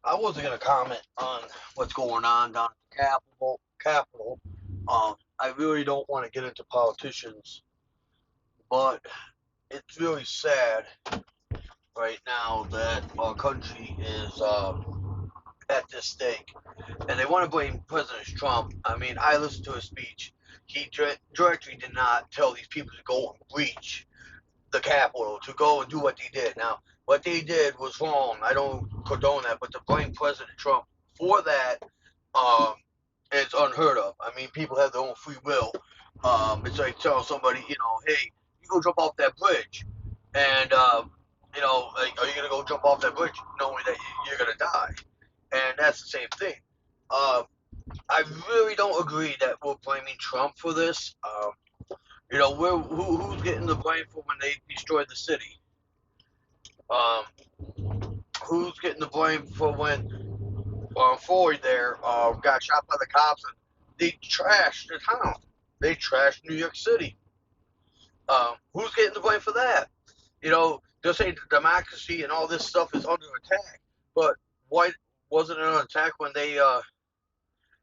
I wasn't gonna comment on what's going on down at the Capitol. I really don't want to get into politicians, but it's really sad right now that our country is at this stake, and they want to blame President Trump. I mean, I listened to his speech. He directly did not tell these people to go and breach the Capitol, to go and do what they did. Now, what they did was wrong. I don't condone that, but to blame President Trump for that, um, it's unheard of. I mean, people have their own free will. It's like telling somebody, hey, you go jump off that bridge, and like, are you gonna go jump off that bridge knowing that you're gonna die? And that's the same thing. Um, I really don't agree that we're blaming Trump for this. Who's getting the blame for when they destroyed the city? Um, who's getting the blame for when Floyd there got shot by the cops and they trashed the town? They trashed New York City. Who's getting the blame for that? They'll say democracy and all this stuff is under attack, but why wasn't it under attack when they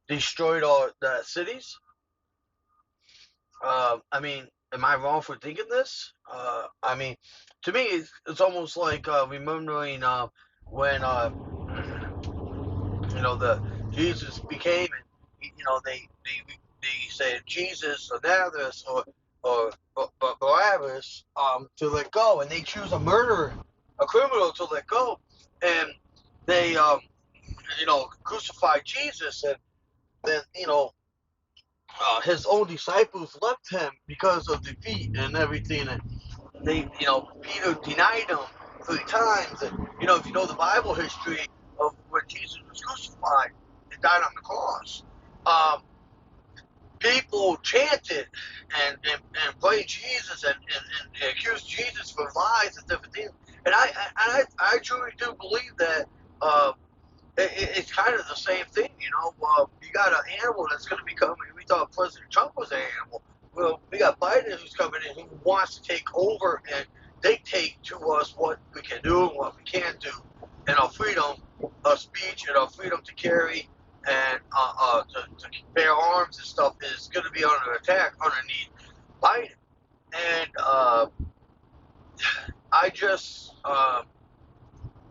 destroyed all the cities? I mean, am I wrong for thinking this? I mean, to me, it's almost like remembering when the Jesus became, and they said Jesus or Nazareth or Barabbas to let go, and they choose a murderer, a criminal to let go, and they crucified Jesus, and then his own disciples left him because of defeat and everything, and Peter denied him 3 times, and if you know the Bible history of when Jesus was crucified and died on the cross, um, people chanted and blamed Jesus and accused Jesus for lies and different things, and I truly do believe that. It's kind of the same thing, you got an animal that's going to be coming. We thought President Trump was an animal. Well, we got Biden who's coming in who wants to take over and dictate to us what we can do and what we can't do, and our freedom of speech and our freedom to carry and to bear arms and stuff is going to be under attack underneath Biden. And I just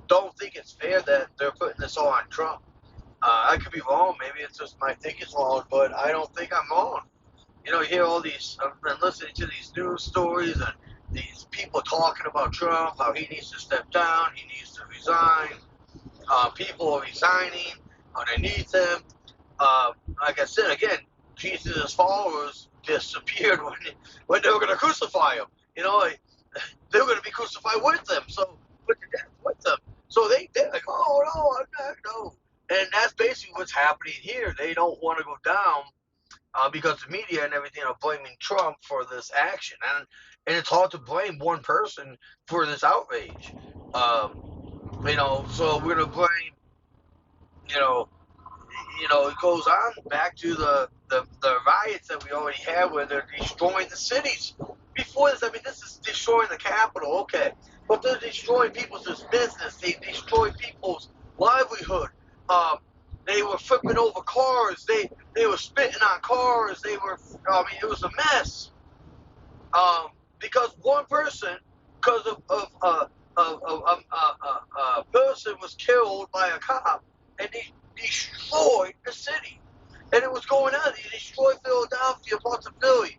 don't think it's fair that they're putting this all on Trump. I could be wrong. Maybe it's just my thinking's wrong, but I don't think I'm wrong. You hear all these. I've been listening to these news stories and these people talking about Trump, how he needs to step down, he needs to resign. People are resigning underneath him. Like I said again, Jesus' followers disappeared when they were going to crucify him. They were going to be crucified with them, so put to death with them. So they're like, oh no, I'm not, no. And that's basically what's happening here. They don't want to go down because the media and everything are blaming Trump for this action, and it's hard to blame one person for this outrage. So we're gonna blame, you know, it goes on back to the riots that we already had where they're destroying the cities. Before this, I mean, this is destroying the Capitol, okay, but they're destroying people's business. They destroy people's livelihood. They were flipping over cars. They were spitting on cars. It was a mess. Because one person, because of a person was killed by a cop, and they destroyed the city. And it was going on. They destroyed Philadelphia, parts of Philly,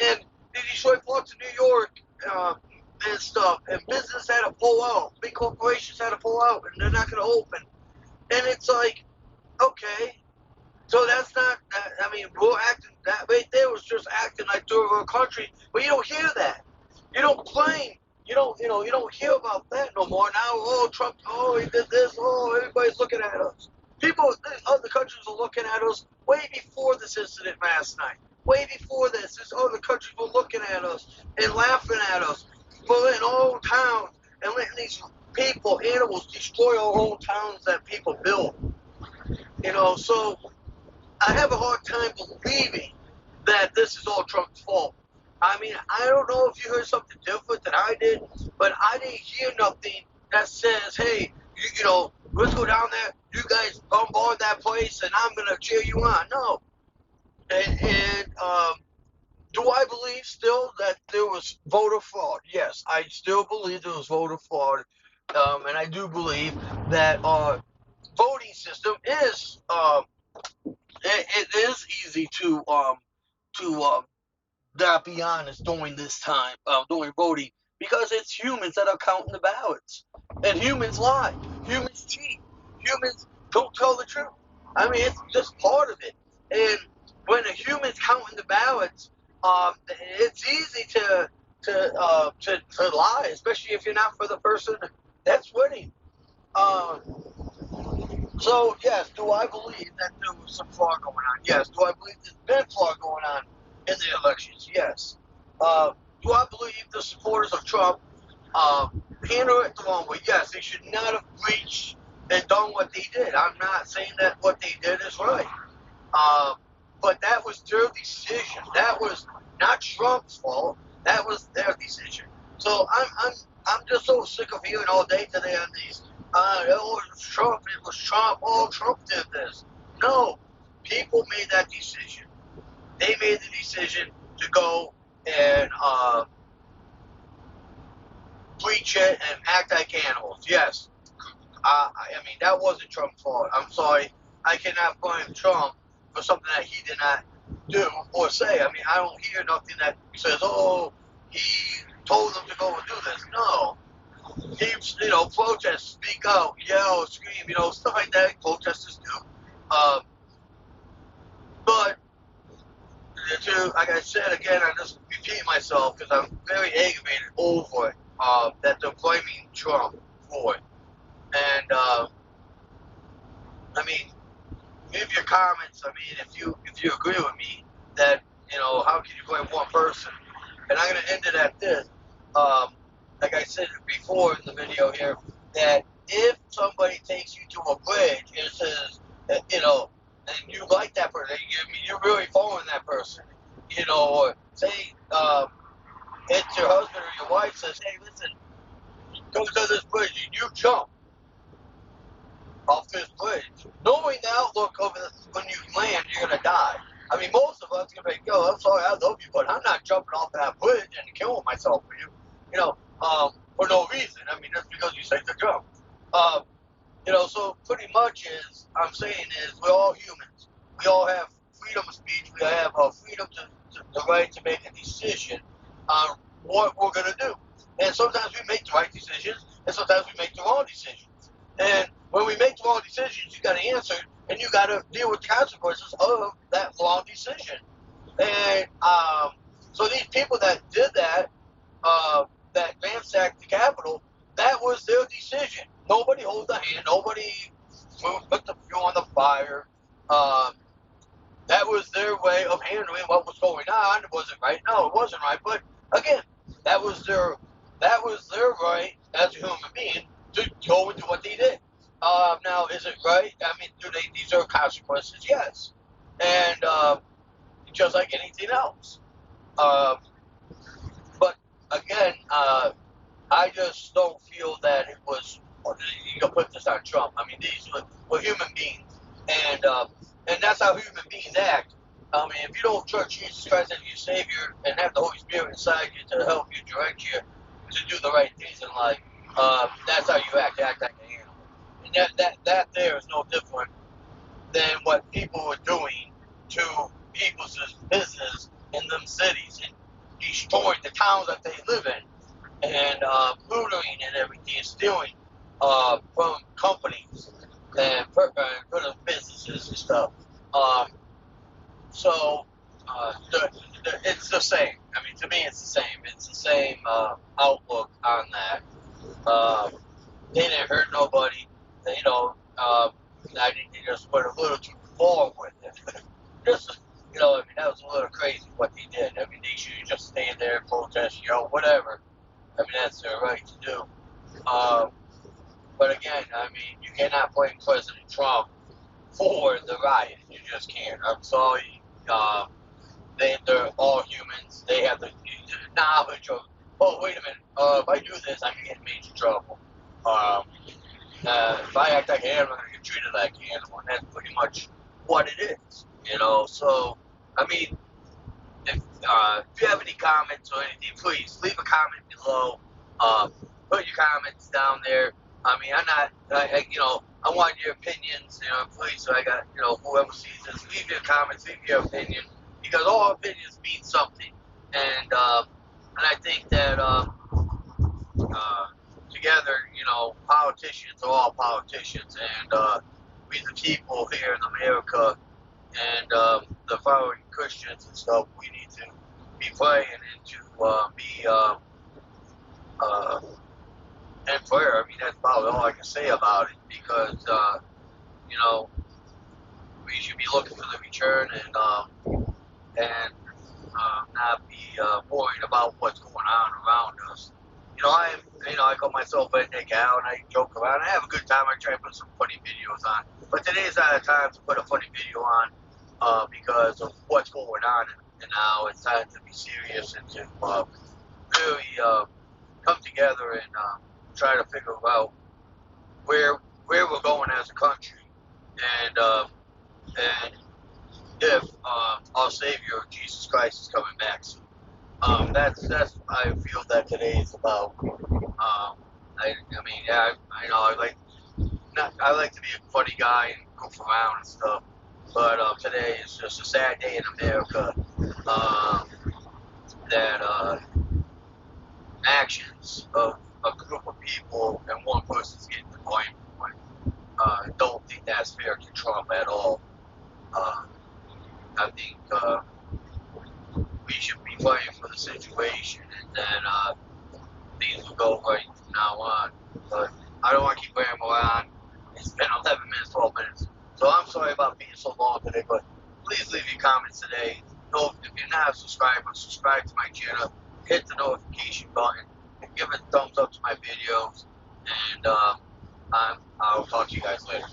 and they destroyed parts of New York and stuff. And business had to pull out. Big corporations had to pull out, and they're not going to open. And it's like, okay, so that's not. I mean, we're acting that right there was just acting like third world country, but you don't hear that. You don't blame. You don't hear about that no more. Now, oh, Trump, oh, he did this, oh, everybody's looking at us. People, other countries are looking at us way before this incident last night. Way before this other countries were looking at us and laughing at us for letting our own towns and letting these people, animals, destroy our own towns that people built. So I have a hard time believing that this is all Trump's fault. I mean, I don't know if you heard something different than I did, but I didn't hear nothing that says, hey, let's go down there. place and I'm gonna cheer you on. No. And do I believe still that there was voter fraud? Yes, I still believe there was voter fraud, and I do believe that our voting system is it is easy to not be honest during this time during voting because it's humans that are counting the ballots, and humans lie, humans cheat, humans don't tell the truth. I mean, it's just part of it. And when a human's counting the ballots, it's easy to lie, especially if you're not for the person that's winning. Um, so yes, do I believe that there was some fraud going on? Yes. Do I believe there's been fraud going on in the elections? Yes. Do I believe the supporters of Trump handled it the wrong way? Yes, they should not have reached and done what they did. I'm not saying that what they did is right. But that was their decision. That was not Trump's fault. That was their decision. So I'm just so sick of hearing all day today on these. It was Trump. It was Trump. Oh, Trump did this. No, people made that decision. They made the decision to go and breach it and act like animals. Yes. I mean, that wasn't Trump's fault. I'm sorry. I cannot blame Trump for something that he did not do or say. I mean, I don't hear nothing that says, oh, he told them to go and do this. No. He, protest, speak out, yell, scream, stuff like that protesters do. But, like I said, again, I'm just repeating myself because I'm very aggravated over it, that they're blaming Trump for it. And, I mean, leave your comments. I mean, if you agree with me that, how can you blame one person? And I'm going to end it at this. Like I said before in the video here, that if somebody takes you to a bridge and says, and you like that person, you're really following that person, or say it's your husband or your wife says, hey, listen, go to this bridge, and you jump off this bridge, knowing the outlook of it, when you land, you're going to die. I mean, most of us are going to be, yo, I'm sorry, I love you, but I'm not jumping off that bridge and killing myself for you, for no reason. I mean, just because you say to jump. So pretty much I'm saying we're all humans. We all have freedom of speech. We have freedom to the right to make a decision on what we're going to do. And sometimes we make the right decisions, and sometimes we make the wrong decisions. And when we make the wrong decisions, you got to answer, and you got to deal with the consequences of that wrong decision. And so these people that did that, that ransacked the Capitol, that was their decision. Nobody holds the hand. Nobody put the fuel on the fire. That was their way of handling what was going on. It wasn't right. No, it wasn't right. But again, that was their right as a human being to go and do what they did. Now, is it right? I mean, do they deserve consequences? Yes. And just like anything else. But again, I just don't feel that it was. You can put this on Trump. I mean, these were human beings, and that's how human beings act. I mean, if you don't trust Jesus Christ as your Savior and have the Holy Spirit inside you to help you, direct you to do the right things in life, that's how you act like an animal. And that there is no different than what people are doing to people's business in them cities and destroying the towns that they live in, and looting and everything, and stealing from companies and from businesses and stuff. So it's the same. I mean, to me, it's the same. It's the same outlook on that. They didn't hurt nobody. I think they just went a little too far with it. Just, I mean, that was a little crazy what they did. I mean, they should just stand there and protest, whatever. I mean, that's their right to do. But again, I mean, you cannot blame President Trump for the riot. You just can't. I'm sorry. They're all humans. They have the knowledge of, oh, wait a minute. If I do this, I can get in major trouble. If I act like an animal, I'm going to get treated like an animal. And that's pretty much what it is, you know. So, I mean, if you have any comments or anything, please leave a comment below. Put your comments down there. I mean, I'm not, I want your opinions, please. So I got, whoever sees this, leave your comments, leave your opinion, because all opinions mean something. And I think that together, politicians are all politicians, and we the people here in America and the following Christians and stuff, we need to be praying and to be in prayer. I mean, that's about all I can say about it, because we should be looking for the return and not be worried about what's going on around us. I call myself a Nick Al, and I joke around. I have a good time. I try to put some funny videos on, but today's not a time to put a funny video on because of what's going on, and now it's time to be serious and to really come together and try to figure out where we're going as a country, and if our Savior Jesus Christ is coming back soon. That's I feel that today is about. I like to be a funny guy and goof around and stuff, but today is just a sad day in America. That actions of a group of people and one person's getting the blame for it. Don't think that's fair to Trump at all. I think we should be praying for the situation, and then things will go right from now on. But I don't want to keep rambling on. It's been 11 minutes, 12 minutes. So I'm sorry about being so long today, but please leave your comments today. If you're not a subscriber, subscribe to my channel, hit the notification button, and give a thumbs up to my videos. And I'll talk to you guys later.